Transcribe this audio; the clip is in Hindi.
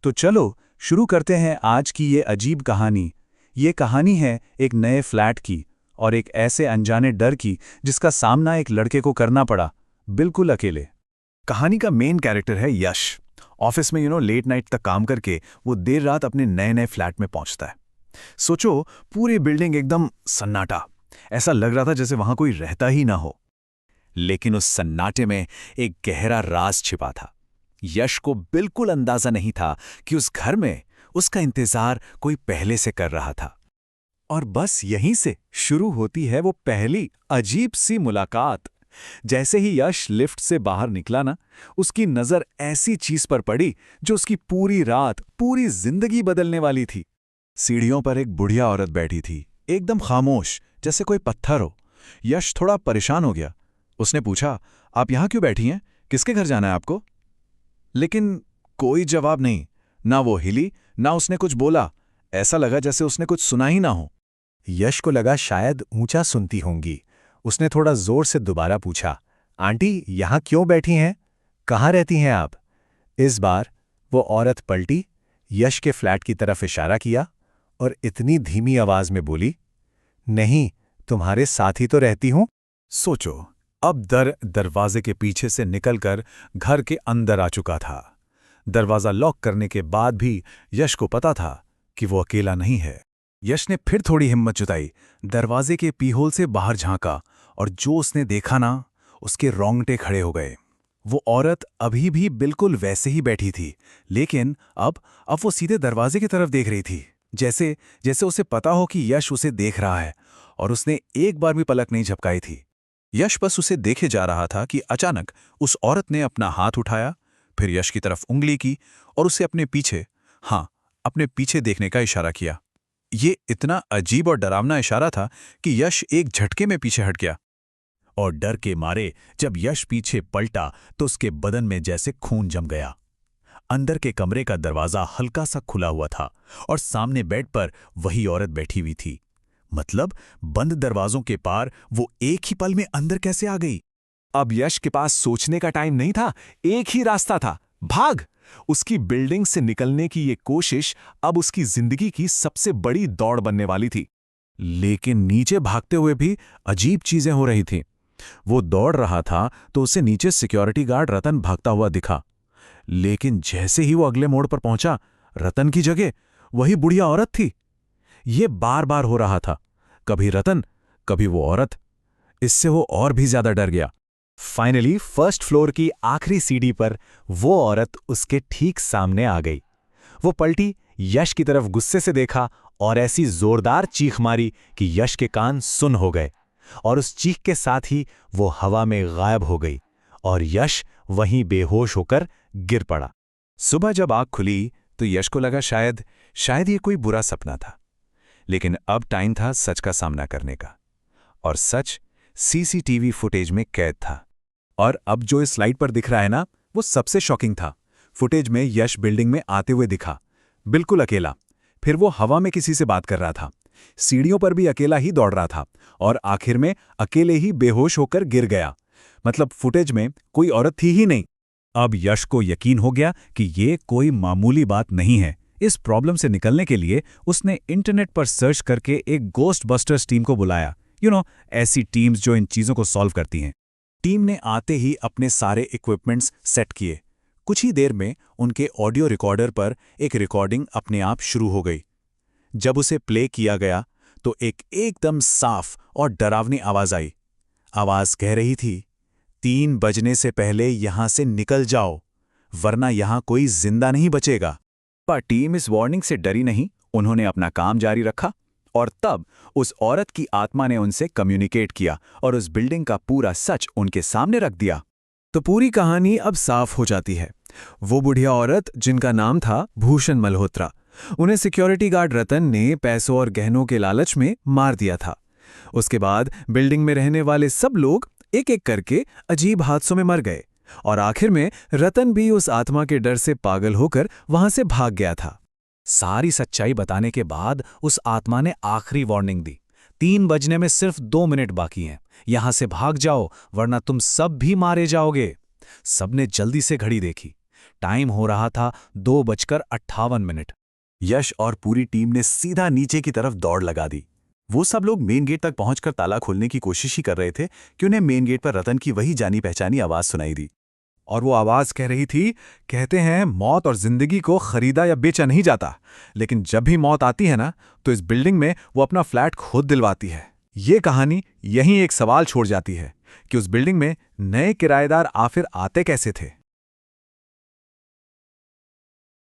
तो चलो शुरू करते हैं आज की ये अजीब कहानी। ये कहानी है एक नए फ्लैट की और एक ऐसे अनजाने डर की जिसका सामना एक लड़के को करना पड़ा, बिल्कुल अकेले। कहानी का मेन कैरेक्टर है यश। ऑफिस में लेट नाइट तक काम करके वो देर रात अपने नए नए फ्लैट में पहुंचता है। सोचो, पूरी बिल्डिंग एकदम सन्नाटा, ऐसा लग रहा था जैसे वहां कोई रहता ही ना हो। लेकिन उस सन्नाटे में एक गहरा राज छिपा था। यश को बिल्कुल अंदाजा नहीं था कि उस घर में उसका इंतजार कोई पहले से कर रहा था। और बस यहीं से शुरू होती है वो पहली अजीब सी मुलाकात। जैसे ही यश लिफ्ट से बाहर निकला ना, उसकी नजर ऐसी चीज पर पड़ी जो उसकी पूरी रात, पूरी जिंदगी बदलने वाली थी। सीढ़ियों पर एक बुढ़िया औरत बैठी थी, एकदम खामोश, जैसे कोई पत्थर हो। यश थोड़ा परेशान हो गया। उसने पूछा, आप यहां क्यों बैठी हैं? किसके घर जाना है आपको? लेकिन कोई जवाब नहीं। ना वो हिली, ना उसने कुछ बोला। ऐसा लगा जैसे उसने कुछ सुना ही ना हो। यश को लगा शायद ऊंचा सुनती होंगी। उसने थोड़ा जोर से दोबारा पूछा, आंटी यहां क्यों बैठी हैं? कहाँ रहती हैं आप? इस बार वो औरत पलटी, यश के फ्लैट की तरफ इशारा किया और इतनी धीमी आवाज में बोली, नहीं, तुम्हारे साथ ही तो रहती हूं। सोचो, अब दरवाजे के पीछे से निकलकर घर के अंदर आ चुका था। दरवाजा लॉक करने के बाद भी यश को पता था कि वो अकेला नहीं है। यश ने फिर थोड़ी हिम्मत जुटाई, दरवाजे के पीहोल से बाहर झांका और जो उसने देखा ना, उसके रोंगटे खड़े हो गए। वो औरत अभी भी बिल्कुल वैसे ही बैठी थी, लेकिन अब वो सीधे दरवाजे की तरफ देख रही थी, जैसे जैसे उसे पता हो कि यश उसे देख रहा है। और उसने एक बार भी पलक नहीं झपकाई थी। यश बस उसे देखे जा रहा था कि अचानक उस औरत ने अपना हाथ उठाया, फिर यश की तरफ उंगली की और उसे अपने पीछे देखने का इशारा किया। ये इतना अजीब और डरावना इशारा था कि यश एक झटके में पीछे हट गया। और डर के मारे जब यश पीछे पलटा तो उसके बदन में जैसे खून जम गया। अंदर के कमरे का दरवाजा हल्का सा खुला हुआ था और सामने बेड पर वही औरत बैठी हुई थी। मतलब बंद दरवाजों के पार वो एक ही पल में अंदर कैसे आ गई? अब यश के पास सोचने का टाइम नहीं था, एक ही रास्ता था, भाग। उसकी बिल्डिंग से निकलने की ये कोशिश अब उसकी जिंदगी की सबसे बड़ी दौड़ बनने वाली थी। लेकिन नीचे भागते हुए भी अजीब चीजें हो रही थीं। वो दौड़ रहा था तो उसे नीचे सिक्योरिटी गार्ड रतन भागता हुआ दिखा। लेकिन जैसे ही वो अगले मोड़ पर पहुंचा, रतन की जगह वही बुढ़िया औरत थी। ये बार बार हो रहा था, कभी रतन, कभी वो औरत। इससे वो और भी ज्यादा डर गया। फाइनली फर्स्ट फ्लोर की आखिरी सीढ़ी पर वो औरत उसके ठीक सामने आ गई। वो पलटी, यश की तरफ गुस्से से देखा और ऐसी जोरदार चीख मारी कि यश के कान सुन हो गए। और उस चीख के साथ ही वो हवा में गायब हो गई और यश वहीं बेहोश होकर गिर पड़ा। सुबह जब आँख खुली तो यश को लगा शायद ये कोई बुरा सपना था। लेकिन अब टाइम था सच का सामना करने का। और सच सीसीटीवी फुटेज में कैद था। और अब जो इस स्लाइड पर दिख रहा है ना, वो सबसे शॉकिंग था। फुटेज में यश बिल्डिंग में आते हुए दिखा, बिल्कुल अकेला। फिर वो हवा में किसी से बात कर रहा था, सीढ़ियों पर भी अकेला ही दौड़ रहा था और आखिर में अकेले ही बेहोश होकर गिर गया। मतलब फुटेज में कोई औरत थी ही नहीं। अब यश को यकीन हो गया कि ये कोई मामूली बात नहीं है। इस प्रॉब्लम से निकलने के लिए उसने इंटरनेट पर सर्च करके एक गोस्ट बस्टर्स टीम को बुलाया। ऐसी टीम्स जो इन चीजों को सॉल्व करती हैं। टीम ने आते ही अपने सारे इक्विपमेंट्स सेट किए। कुछ ही देर में उनके ऑडियो रिकॉर्डर पर एक रिकॉर्डिंग अपने आप शुरू हो गई। जब उसे प्ले किया गया तो एकदम साफ और डरावनी आवाज आई। आवाज कह रही थी, 3 बजने से पहले यहां से निकल जाओ, वरना यहां कोई जिंदा नहीं बचेगा। पर टीम इस वार्निंग से डरी नहीं। उन्होंने अपना काम जारी रखा। और तब उस औरत की आत्मा ने उनसे कम्युनिकेट किया और उस बिल्डिंग का पूरा सच उनके सामने रख दिया। तो पूरी कहानी अब साफ हो जाती है। वो बुढ़िया औरत, जिनका नाम था भूषण मल्होत्रा, उन्हें सिक्योरिटी गार्ड रतन ने पैसों और गहनों के लालच में मार दिया था। उसके बाद बिल्डिंग में रहने वाले सब लोग एक एक करके अजीब हादसों में मर गए और आखिर में रतन भी उस आत्मा के डर से पागल होकर वहां से भाग गया था। सारी सच्चाई बताने के बाद उस आत्मा ने आखिरी वार्निंग दी, 3 बजने में सिर्फ 2 मिनट बाकी हैं, यहां से भाग जाओ वरना तुम सब भी मारे जाओगे। सबने जल्दी से घड़ी देखी। टाइम हो रहा था 2:58। यश और पूरी टीम ने सीधा नीचे की तरफ दौड़ लगा दी। वो सब लोग मेन गेट तक पहुंचकर ताला खोलने की कोशिश ही कर रहे थे कि उन्हें मेन गेट पर रतन की वही जानी पहचानी आवाज सुनाई दी। और वो आवाज कह रही थी, कहते हैं मौत और जिंदगी को खरीदा या बेचा नहीं जाता, लेकिन जब भी मौत आती है ना, तो इस बिल्डिंग में वो अपना फ्लैट खुद दिलवाती है। ये कहानी यहीं एक सवाल छोड़ जाती है कि उस बिल्डिंग में नए किराएदार आखिर आते कैसे थे।